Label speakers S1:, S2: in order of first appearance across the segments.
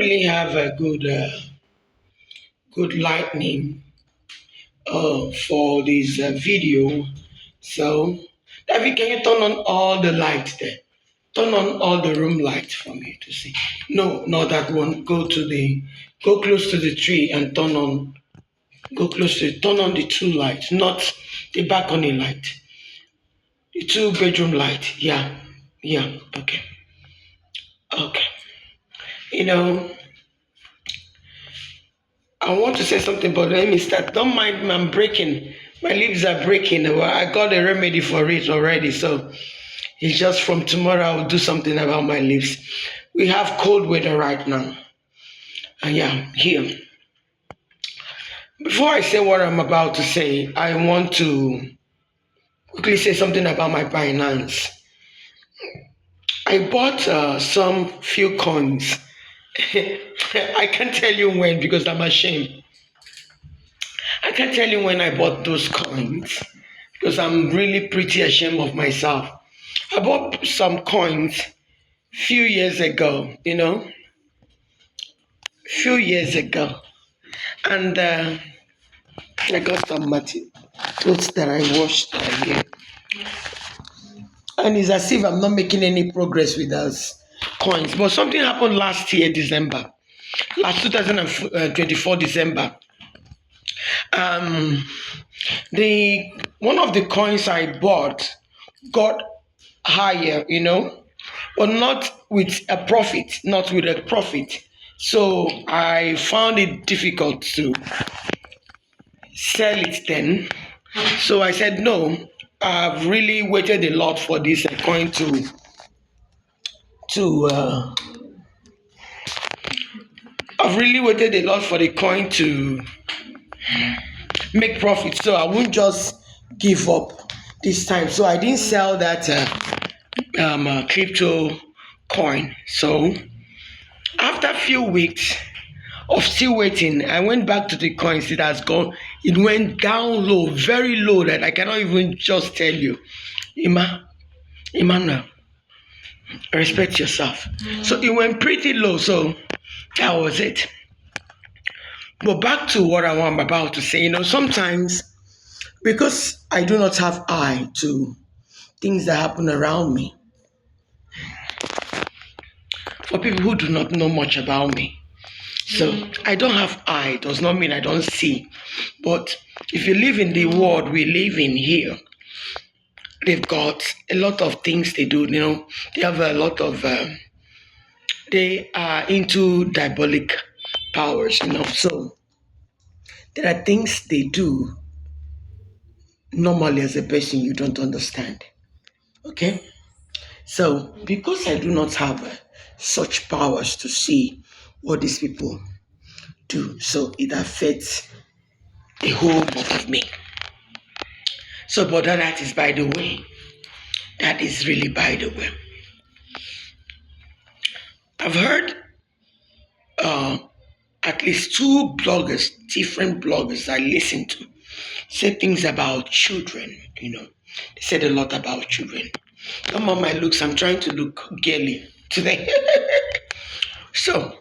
S1: really have a good lightning for this video. So, David, can you turn on all the lights there? Turn on all the room lights for me to see. No, not that one. Go close to the tree and go close to it. Turn on the two lights, not the balcony light. The two bedroom light. Yeah, yeah. Okay, okay. You know, I want to say something, but let me start. Don't mind me, I'm breaking. My lips are breaking. Well, I got a remedy for it already, so it's just from tomorrow I'll do something about my lips. We have cold weather right now. And yeah, here. Before I say what I'm about to say, I want to quickly say something about my finance. I bought some few coins. I can't tell you when because I'm ashamed. I can't tell you when I bought those coins because I'm really pretty ashamed of myself. I bought some coins few years ago, few years ago. And I got some clothes that I washed earlier. And it's as if I'm not making any progress with those coins. But something happened last year, December. Last 2024 December. Um, the one of the coins I bought got higher, but not with a profit, not with a profit. So I found it difficult to sell it then. So I said no. I've really waited a lot for this coin to I've really waited a lot for the coin to make profit. So I won't just give up this time. So I didn't sell that crypto coin. So after a few weeks of still waiting, I went back to the coins. It has gone. It went down low, very low that I cannot even just tell you. Emmanuel, respect yourself. So it went pretty low. So that was it. But back to what I'm about to say, sometimes because I do not have eye to things that happen around me, for people who do not know much about me, so I don't have eye does not mean I don't see. But if you live in the world we live in here, they've got a lot of things they do. They have a lot of. They are into diabolic powers. So there are things they do normally as a person you don't understand. Okay, so because I do not have such powers to see what these people do, so it affects a whole lot of me. So, but that is by the way. That is really by the way. I've heard uh, at least two bloggers, different bloggers I listen to, say things about children. They said a lot about children. Come on, my looks. I'm trying to look girly today. So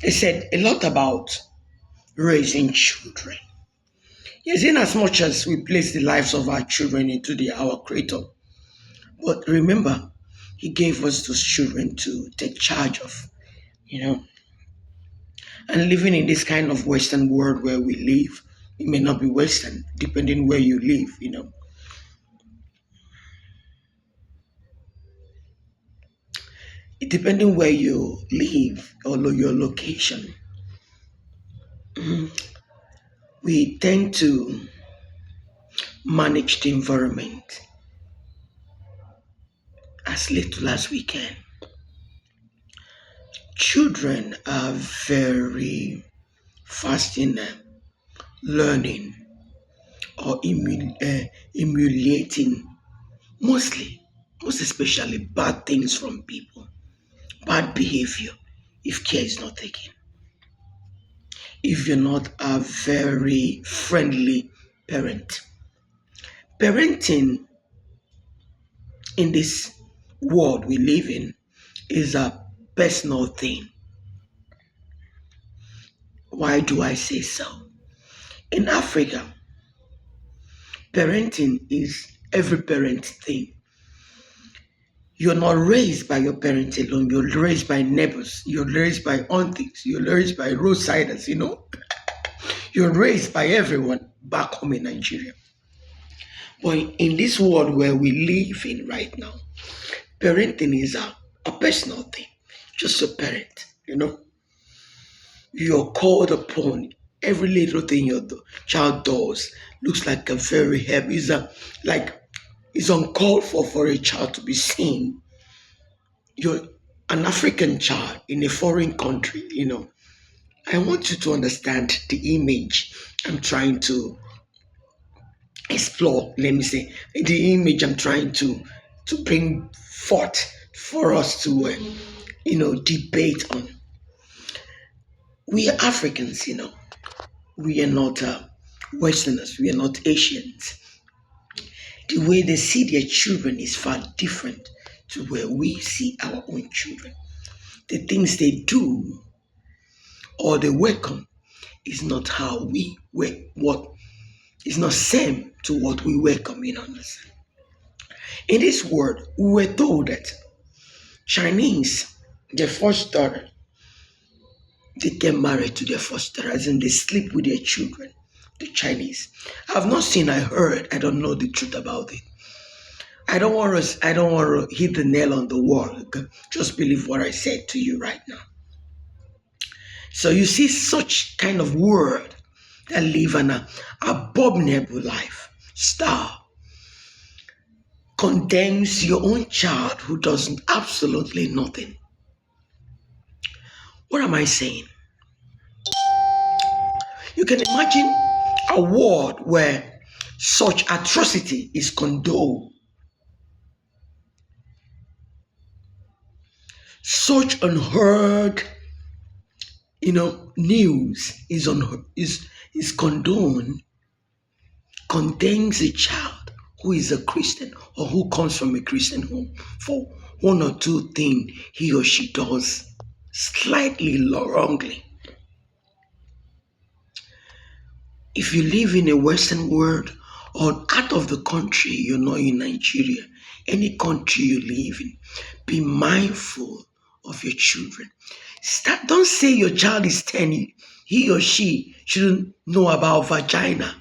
S1: they said a lot about raising children. Yes, in as much as we place the lives of our children into our Creator, but remember, He gave us those children to take charge of. You know, and living in this kind of Western world where we live, it may not be Western, depending where you live. Depending where you live or your location, we tend to manage the environment as little as we can. Children are very fast in learning or emulating most especially bad things from people, bad behavior if care is not taken. If you're not a very friendly parent. Parenting in this world we live in is a personal thing. Why do I say so? In Africa, parenting is every parent's thing. You're not raised by your parents alone. You're raised by neighbors. You're raised by aunties. You're raised by roadsiders, You're raised by everyone back home in Nigeria. But in this world where we live in right now, parenting is a personal thing. Just a parent. You're called upon. Every little thing your child does looks like a very heavy. Like it's uncalled for a child to be seen. You're an African child in a foreign country. I want you to understand the image I'm trying to explore. Let me say the image I'm trying to bring forth for us to debate on. We are Africans. We are not Westerners. We are not Asians. The way they see their children is far different to where we see our own children. The things they do or they welcome is not how we what is not same to what we welcome in us. In this world, we were told that Chinese, their first daughter, they get married to their first daughter, as in they sleep with their children, the Chinese. I've not seen, I heard, I don't know the truth about it. I don't want to hit the nail on the wall. Just believe what I said to you right now. So you see such kind of world that live an abominable lifestyle condemns your own child who does absolutely nothing. What am I saying? You can imagine a world where such atrocity is condoned. Such unheard, news is condoned, condemns a child who is a Christian or who comes from a Christian home for one or two things he or she does slightly wrongly. If you live in a Western world or out of the country, you're not in Nigeria, any country you live in, be mindful of your children. Don't say your child is 10, he or she shouldn't know about vagina,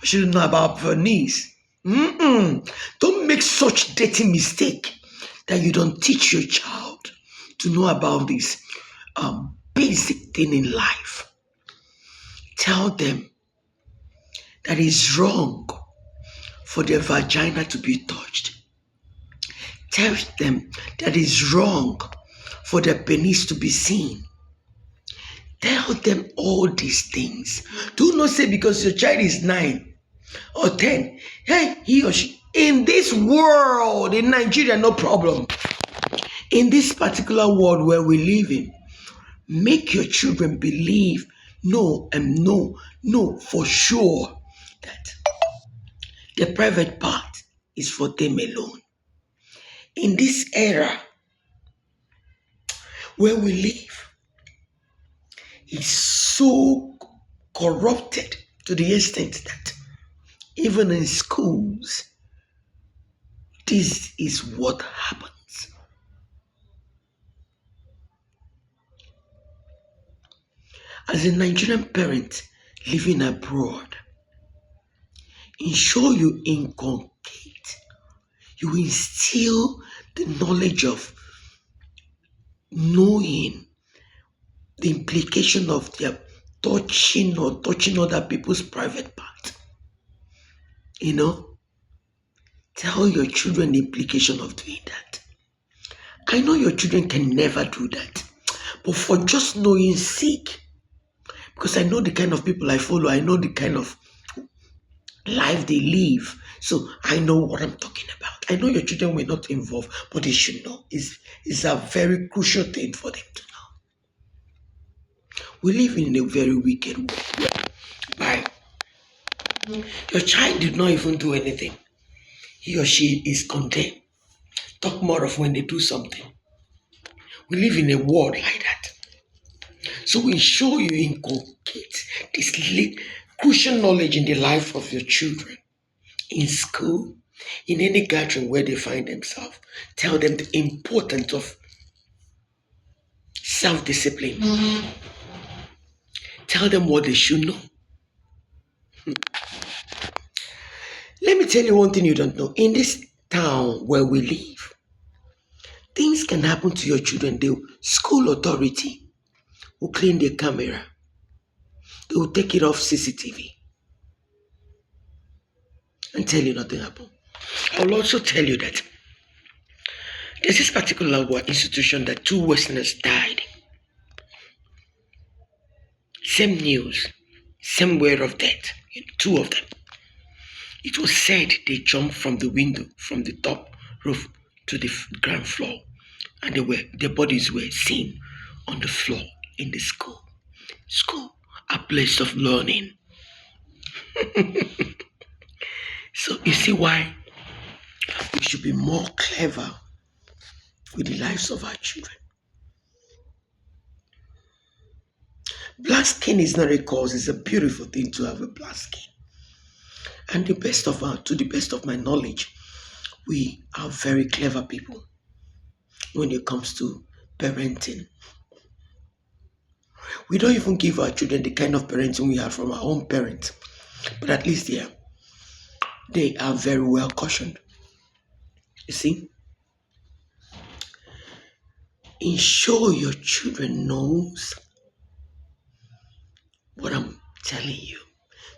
S1: shouldn't know about penis. Don't make such dirty mistake that you don't teach your child to know about this basic thing in life. Tell them that it's wrong for their vagina to be touched. Tell them that it's wrong for their penis to be seen. Tell them all these things. Do not say because your child is 9 or 10, hey, he or she. In this world, in Nigeria, no problem. In this particular world where we live in, make your children believe, know for sure that the private part is for them alone. In this era where we live, it's so corrupted to the extent that even in schools, this is what happens. As a Nigerian parent living abroad, ensure you inculcate, you instill the knowledge of knowing the implication of their touching other people's private part. Tell your children the implication of doing that. I know your children can never do that, but for just knowing sake, because I know the kind of people I follow, I know the kind of life they live, so I know what I'm talking about. I know your children were not involved, but they should know. It's a very crucial thing for them to know. We live in a very wicked world. Why? Your child did not even do anything. He or she is condemned. Talk more of when they do something. We live in a world like that. So ensure you inculcate this crucial knowledge in the life of your children in school, in any gathering where they find themselves. Tell them the importance of self-discipline. Tell them what they should know. Let me tell you one thing you don't know. In this town where we live, things can happen to your children. The school authority will clean their camera. They will take it off CCTV and tell you nothing happened. I will also tell you that there's this particular institution that two Westerners died. Same news, same word of death, two of them. It was said they jumped from the window, from the top roof to the ground floor, and their bodies were seen on the floor in the school. School, a place of learning. So you see why we should be more clever with the lives of our children. Black skin is not a cause, it's a beautiful thing to have a black skin. And to the best of my knowledge, we are very clever people when it comes to parenting. We don't even give our children the kind of parenting we have from our own parents. But at least they are very well cautioned. You see? Ensure your children knows what I'm telling you.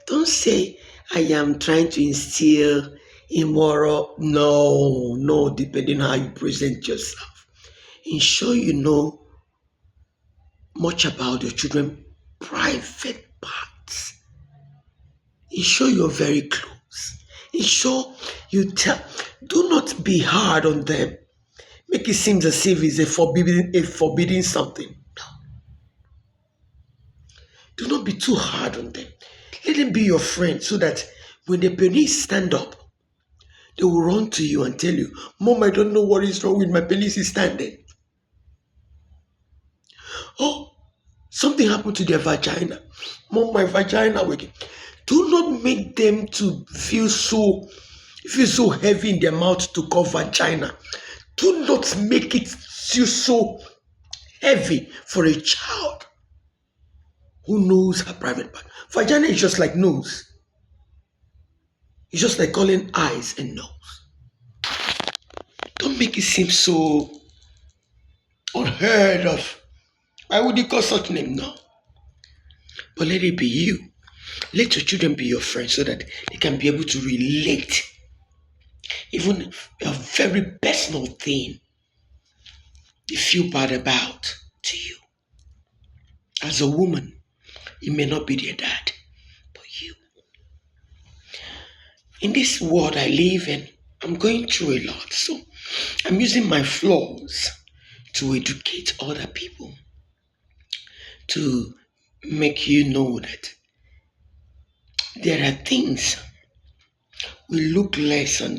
S1: Don't say I am trying to instill immoral. No, depending on how you present yourself. Ensure you know much about your children's private parts. Ensure you're very close. Ensure you do not be hard on them. Make it seem as if it's a forbidding something. No. Do not be too hard on them. Let them be your friend so that when the police stand up, they will run to you and tell you, Mom, I don't know what is wrong with my police is standing. Oh, something happened to their vagina. Mom, my vagina working. Do not make them to feel so heavy in their mouth to call vagina. Do not make it feel so heavy for a child who knows her private part. Vagina is just like nose. It's just like calling eyes and nose. Don't make it seem so unheard of. Why would you call such name? No. But let it be you. Let your children be your friends so that they can be able to relate. Even a very personal thing they feel bad about to you. As a woman, it may not be their dad, but you. In this world I live in, I'm going through a lot. So I'm using my flaws to educate other people. To make you know that there are things we look less on,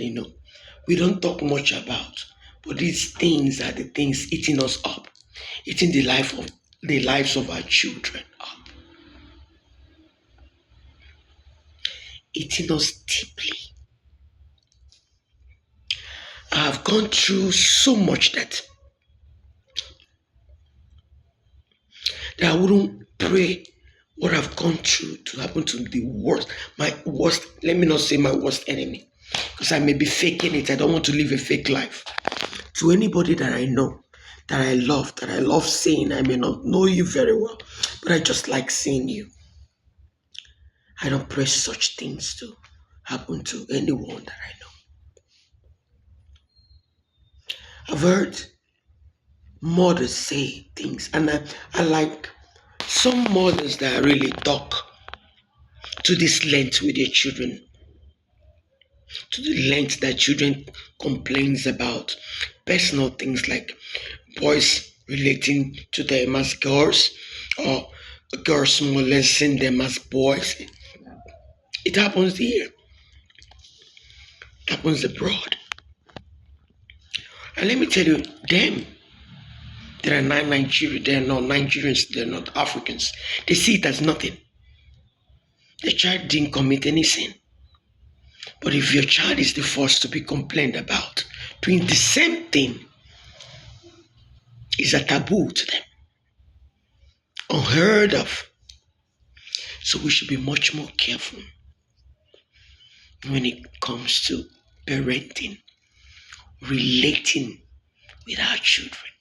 S1: we don't talk much about, but these things are the things eating us up, eating the lives of our children up, eating us deeply. I have gone through so much that I wouldn't pray what I've gone through to happen to my worst, let me not say my worst enemy, because I may be faking it. I don't want to live a fake life. To anybody that I know, that I love seeing, I may not know you very well, but I just like seeing you. I don't pray such things to happen to anyone that I know. I've heard mothers say things, and I like some mothers that really talk to this length with their children, to the length that children complains about personal things like boys relating to them as girls or girls molesting them as boys. It happens here. It happens abroad. And let me tell you, them, There are nine Nigerians, they are not Nigerians, they are not Africans. They see it as nothing. The child didn't commit any sin. But if your child is the first to be complained about, doing the same thing is a taboo to them, unheard of. So we should be much more careful when it comes to parenting, relating with our children.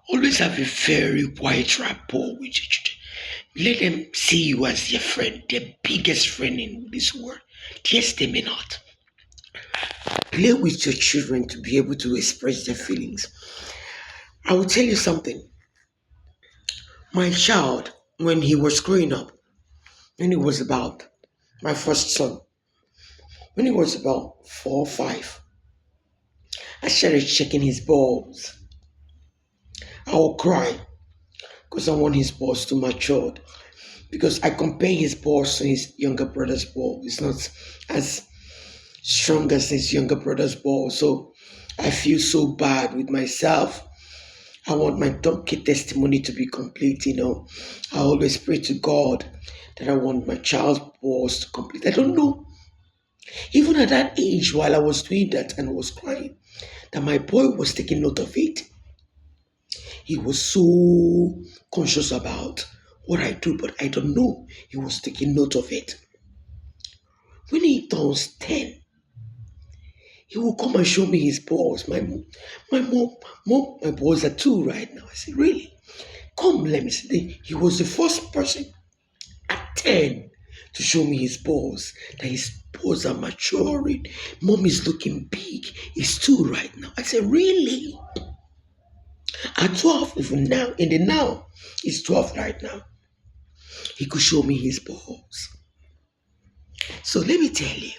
S1: Always have a very wide rapport with your children. Let them see you as their friend, their biggest friend in this world. Yes, they may not. Play with your children to be able to express their feelings. I will tell you something. My child, when he was growing up, when he was about my first son, when he was about 4 or 5, I started checking his balls. I will cry because I want his balls to mature. Because I compare his balls to his younger brother's ball. It's not as strong as his younger brother's ball. So I feel so bad with myself. I want my donkey testimony to be complete, I always pray to God that I want my child's balls to complete. I don't know. Even at that age, while I was doing that and was crying, that my boy was taking note of it. He was so conscious about what I do, but I don't know. He was taking note of it. When he turns 10, he will come and show me his balls. My mom, my balls are 2 right now. I said, really? Come, let me see. He was the first person at 10 to show me his balls, that his balls are maturing. Mom is looking big. He's 2 right now. I said, really? At 12, even now, in the now, he's 12 right now. He could show me his balls. So let me tell you,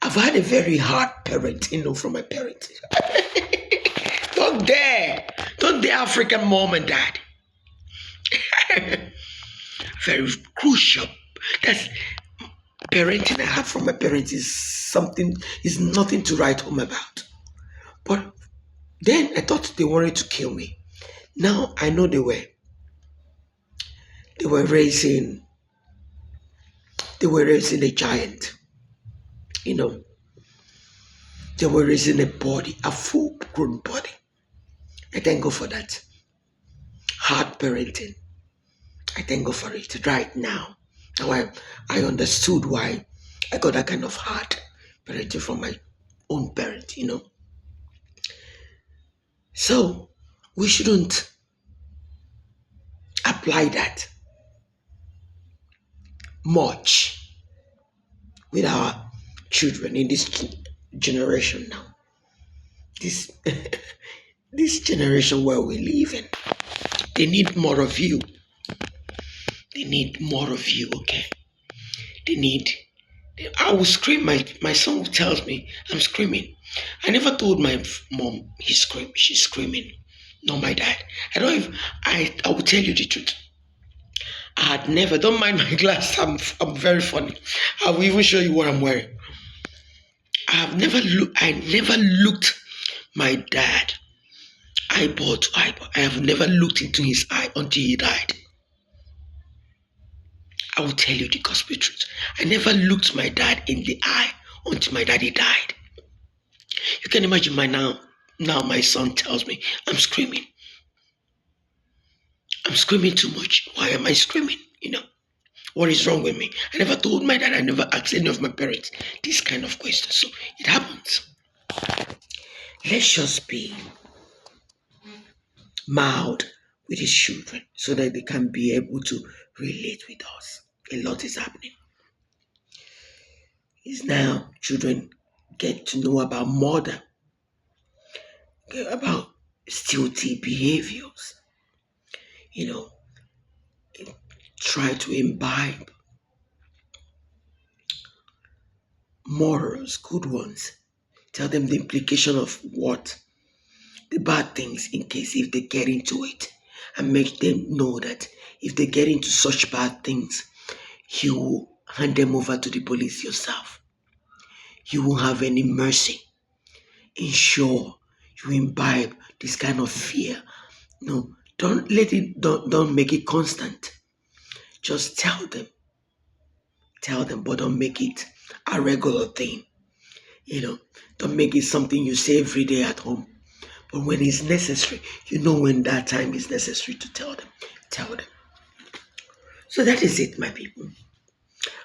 S1: I've had a very hard parent, from my parents. Don't dare African mom and dad. Very crucial. That's parenting I have from my parents is nothing to write home about. But then I thought they wanted to kill me. Now I know they were raising a giant. They were raising a full-grown body. I thank God for that. Hard parenting. I thank God for it right now. Now I understood why I got that kind of hard parenting from my own parent, So we shouldn't apply that much with our children in this generation now. This this generation where we live in. They need more of you. They need more of you, okay? I will scream. My son tells me I'm screaming. I never told my mom she's screaming. No, my dad. I will tell you the truth. I had never, don't mind my glass, I'm very funny. I will even show you what I'm wearing. I never looked my dad eyeball to eyeball. I have never looked into his eye until he died. I will tell you the gospel truth. I never looked my dad in the eye until my daddy died. You can imagine now my son tells me I'm screaming. I'm screaming too much. Why am I screaming? What is wrong with me? I never told my dad. I never asked any of my parents this kind of questions. So it happens. Let's just be mild with his children so that they can be able to relate with us. A lot is happening. Is now children get to know about murder, about stealthy behaviors, try to imbibe morals, good ones. Tell them the implication of what? The bad things in case if they get into it. And make them know that if they get into such bad things, you will hand them over to the police yourself. You won't have any mercy. Ensure you imbibe this kind of fear. No, don't make it constant. Just tell them, but don't make it a regular thing. You know, don't make it something you say every day at home. But when it's necessary, you know when that time is necessary to tell them. So that is it, my people.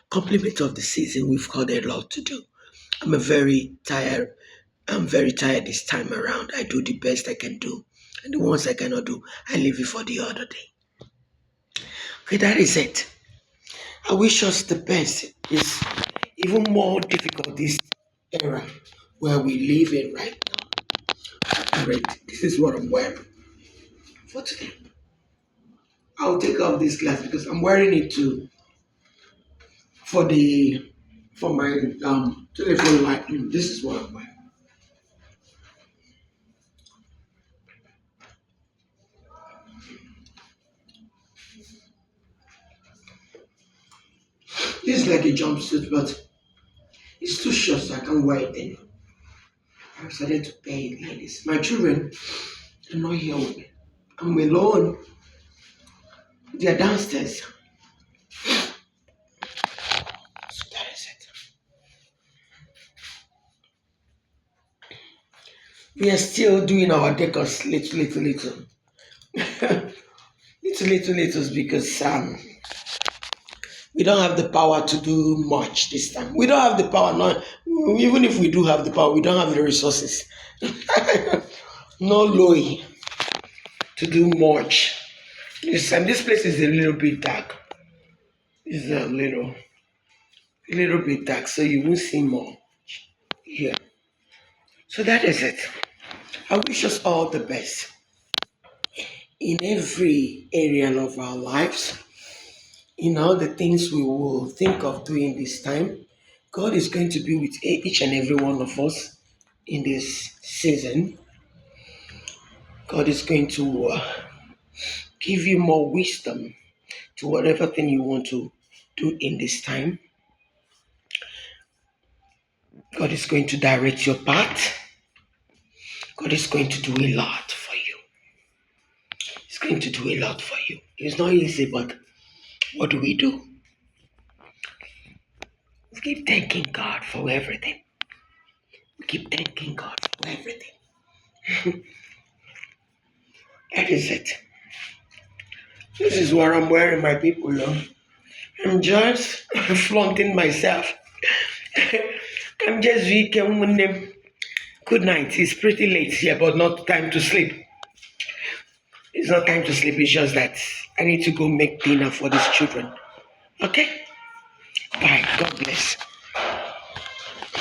S1: Compliment of the season, we've got a lot to do. I'm a very tired. I'm very tired this time around. I do the best I can do. And the ones I cannot do, I leave it for the other day. Okay, that is it. I wish us the best. It's even more difficult this era where we live in right now. Great. This is what I'm wearing for today. I'll take off this glass because I'm wearing it too for the for my telephone light. This is what I'm wearing. This is like a jumpsuit, but it's too short, so I can't wear it anymore. I decided to pay it like this. My children are not here with me. I'm alone. They're downstairs. So that is it. We are still doing our decors little. little because we don't have the power to do much this time. We don't have the power, not even if we do have the power, we don't have the resources. No loy to do much. This time this place is a little bit dark. It's a little bit dark, so you won't see more here. So that is it. I wish us all the best in every area of our lives. In all the things we will think of doing this time, God is going to be with each and every one of us in this season. God is going to give you more wisdom to whatever thing you want to do in this time. God is going to direct your path. God is going to do a lot for you. He's going to do a lot for you. It's not easy, but what do? We keep thanking God for everything. We keep thanking God for everything. That is it. This is what I'm wearing, my people. I'm just flaunting myself. I'm just weak. Good night. It's pretty late here, but not time to sleep. It's not time to sleep. It's just that I need to go make dinner for these children. Okay? Bye. God bless.